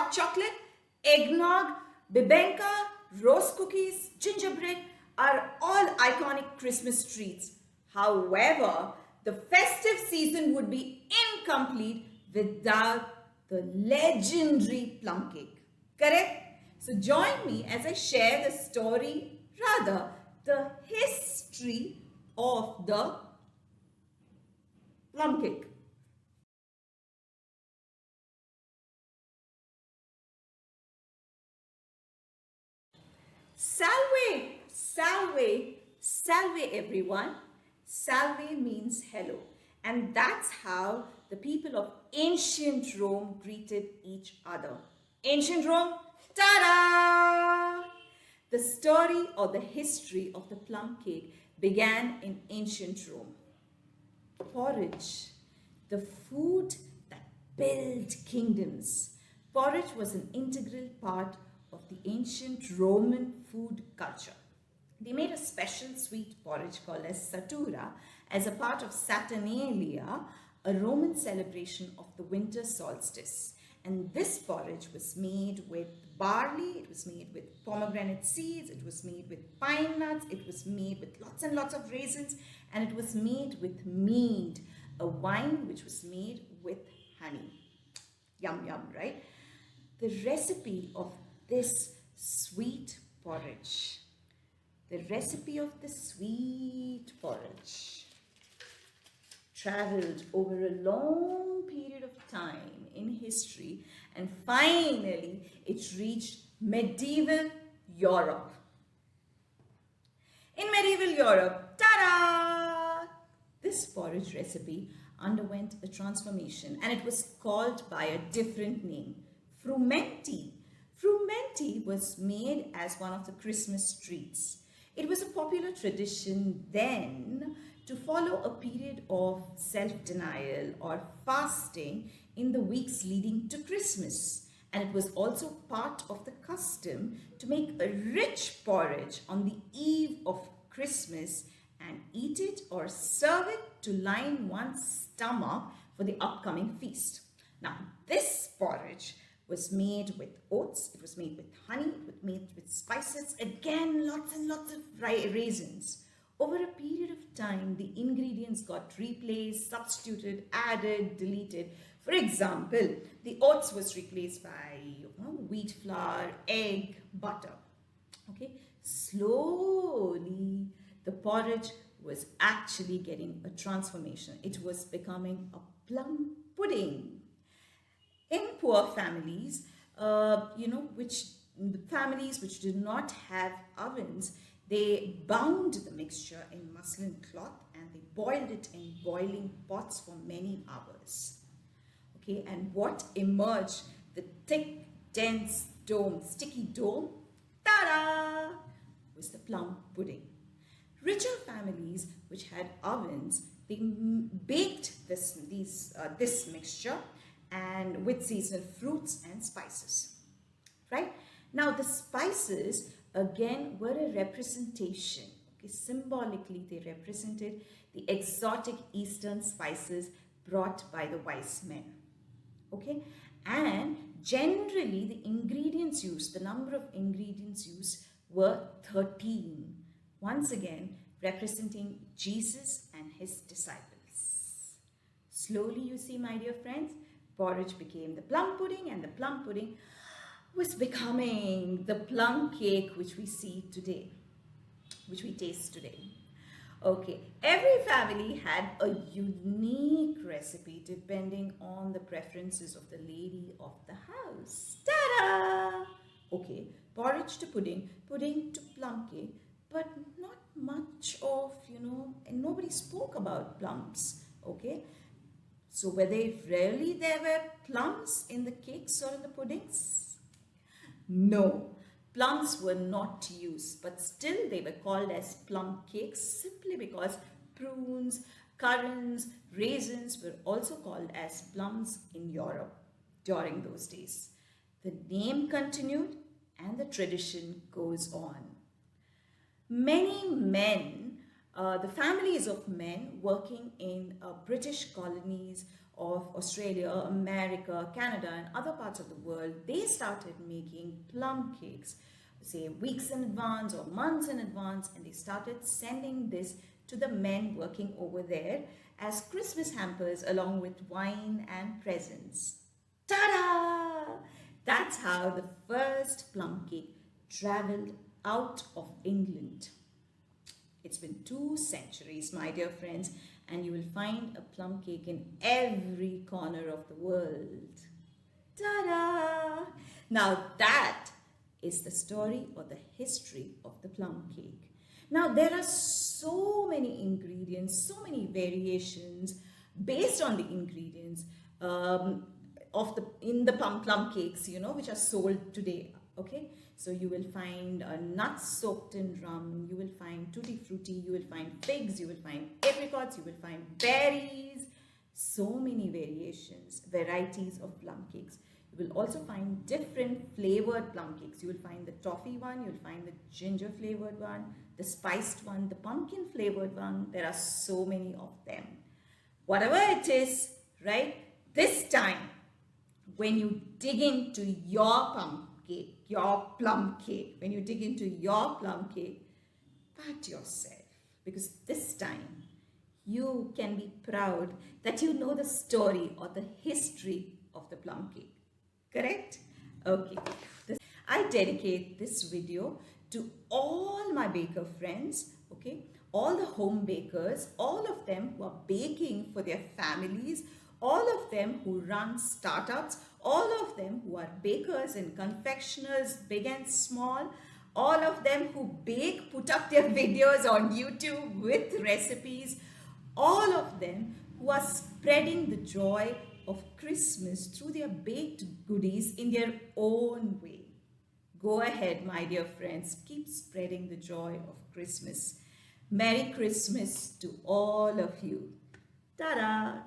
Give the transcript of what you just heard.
hot chocolate, eggnog, bibenka, rose cookies, gingerbread are all iconic Christmas treats. However, the festive season would be incomplete without the legendary plum cake. Correct? So join me as I share the story, rather, the history of the plum cake. Salve, salve, salve everyone. Salve means hello. And that's how the people of ancient Rome greeted each other. Ancient Rome, ta-da! The story or the history of the plum cake began in ancient Rome. Porridge, the food that built kingdoms. Porridge was an integral part of the ancient Roman food culture. They made a special sweet porridge called as satura as a part of Saturnalia, a Roman celebration of the winter solstice. And this porridge was made with barley, it was made with pomegranate seeds, it was made with pine nuts, it was made with lots and lots of raisins, and it was made with mead, a wine which was made with honey. Yum, yum, right? The recipe of this sweet porridge, the recipe of the sweet porridge traveled over a long period of time in history, and finally it reached medieval Europe. In medieval Europe, ta-da! This porridge recipe underwent a transformation and it was called by a different name, frumenti. Frumenti was made as one of the Christmas treats. It was a popular tradition then to follow a period of self-denial or fasting in the weeks leading to Christmas. And it was also part of the custom to make a rich porridge on the eve of Christmas and eat it or serve it to line one's stomach for the upcoming feast. Now, this porridge was made with oats, it was made with honey, it was made with spices, again lots and lots of raisins. Over a period of time, the ingredients got replaced, substituted, added, deleted. For example, the oats was replaced by wheat flour, egg, butter. Okay, slowly the porridge was actually getting a transformation. It was becoming a plum pudding. In poor families, which the families which did not have ovens, they bound the mixture in muslin cloth and they boiled it in boiling pots for many hours. Okay, and what emerged, the thick, dense dome, sticky dome, ta-da, was the plum pudding. Richer families which had ovens, they baked this mixture and with seasonal fruits and spices, right? Now the spices again were a representation, okay, symbolically they represented the exotic eastern spices brought by the wise men, okay? And generally the ingredients used, the number of ingredients used were 13, once again representing Jesus and his disciples. Slowly, you see, my dear friends, porridge became the plum pudding and the plum pudding was becoming the plum cake which we see today, which we taste today. Okay, every family had a unique recipe depending on the preferences of the lady of the house. Ta-da! Okay, porridge to pudding, pudding to plum cake, but not much of, and nobody spoke about plums, okay? So were there were plums in the cakes or in the puddings? No, plums were not used, but still they were called as plum cakes simply because prunes, currants, raisins were also called as plums in Europe during those days. The name continued and the tradition goes on. Many men, the families of men working in British colonies of Australia, America, Canada, and other parts of the world, they started making plum cakes, say weeks in advance or months in advance, and they started sending this to the men working over there as Christmas hampers along with wine and presents. Ta-da! That's how the first plum cake traveled out of England. It's been 2 centuries, my dear friends, and you will find a plum cake in every corner of the world. Ta-da! Now that is the story or the history of the plum cake. Now there are so many ingredients, so many variations based on the ingredients of the in the plum cakes, which are sold today. Okay, so you will find nuts soaked in rum, you will find tutti frutti, you will find figs, you will find apricots, you will find berries. So many variations, varieties of plum cakes. You will also find different flavored plum cakes. You will find the toffee one, you will find the ginger flavored one, the spiced one, the pumpkin flavored one. There are so many of them. Whatever it is, right? This time, when you dig into your plum cake, when you dig into your plum cake, pat yourself, because this time you can be proud that you know the story or the history of the plum cake. Correct? Okay. I dedicate this video to all my baker friends, okay? All the home bakers, all of them who are baking for their families, all of them who run startups, all of them who are bakers and confectioners, big and small, all of them who bake, put up their videos on YouTube with recipes, all of them who are spreading the joy of Christmas through their baked goodies in their own way. Go ahead, my dear friends, keep spreading the joy of Christmas. Merry Christmas to all of you. Ta-da!